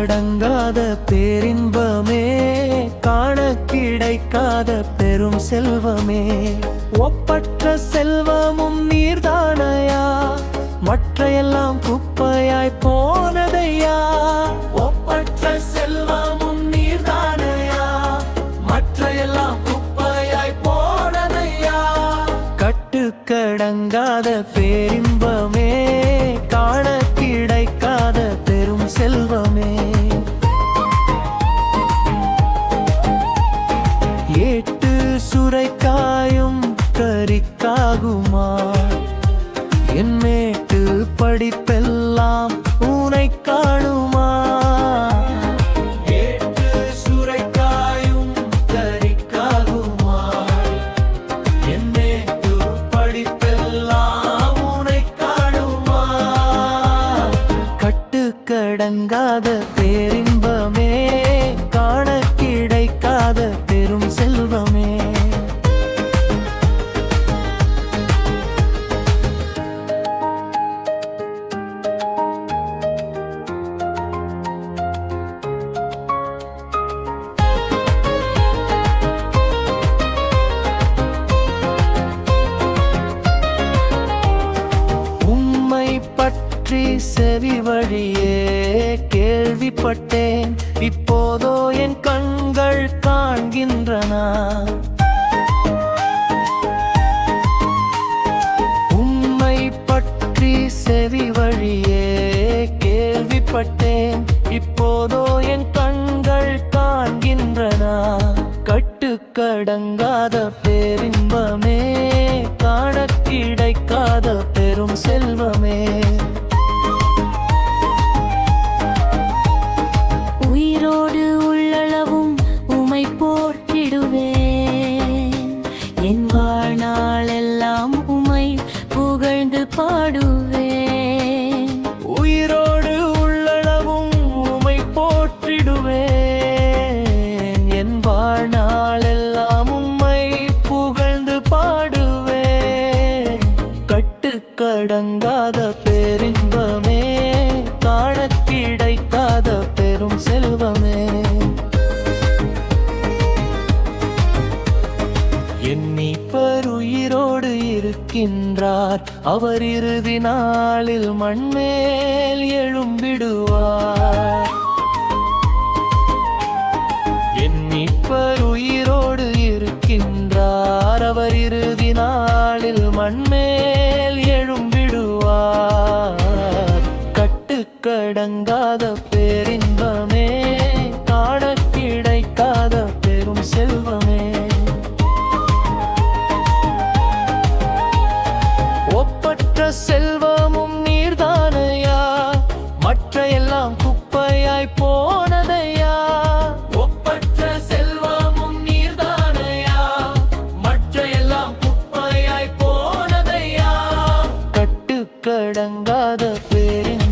கட்டுக்கடங்காத பேரின்பமே, காண கிடைக்காத பெரும் செல்வமே. ஒப்பற்ற செல்வமும் நீர்தானையா, மற்றையெல்லாம் குப்பையாய் போனதையா. ஒப்பற்ற செல்வமும் நீர்தானையா, மற்றையெல்லாம் குப்பையாய் போனதையா. கட்டுக்கடங்காத பேரின்பமே, காண கிடைக்காத பெரும் செல்வமே. ஏட்டு சுரைக்காயும் கரிக்காகுமா, என் மேட்டு படிப்பெல்லாம் உனை காணுமா. ஏட்டு சுரைக்காயும் கரிக்காகுமா, என் மேட்டு படிப்பெல்லாம் உனை காணுமா. கட்டுக்கடங்காத பேரின்பமே, காண கிடைக்காத பெரும் செல்வமே. பற்றி செவி வழியே கேள்விப்பட்டேன், இப்போதோ என் கண்கள் காண்கின்றன. உம்மை பற்றி செவி வழியே கேள்விப்பட்டேன், இப்போதோ என் கண்கள் காண்கின்றன. கட்டுக்கடங்காத பேரின்பமே, காண கிடைக்காத பெரும் செல்வமே. உயிரோடு உள்ளளவும் உமை போற்றிடுவேன், என் வாழ்நாளெல்லாம் உமை புகழ்ந்து பாடுவேன். உயிரோடு உள்ளளவும் உமை போற்றிடுவேன், என் வாழ்நாளெல்லாம் உம்மை புகழ்ந்து பாடுவேன். கட்டுக்கடங்காத பேரின்பமே, காண கிடைக்காத பெரும் செல்வமே. எண்ணிப்பர் உயிரோடு இருக்கின்றார், அவர் இறுதி நாளில் மண்மேல் எழும்பிடுவார். எண்ணிப்பர் உயிரோடு இருக்கின்றார், அவர் இறுதி நாளில் மண்மேல் எழும்பிடுவார். கட்டுக்கடங்காத பேரின்பமே, காண கிடைக்காத பெரும் செல்வமே. ஒப்பற்ற செல்வமும் நீர்தானையா, மற்றையெல்லாம் குப்பையாய் போனதையா. ஒப்பற்ற செல்வமும் நீர்தானையா, மற்றையெல்லாம் குப்பையாய் போனதையா. கட்டுக்கடங்காத பேரின்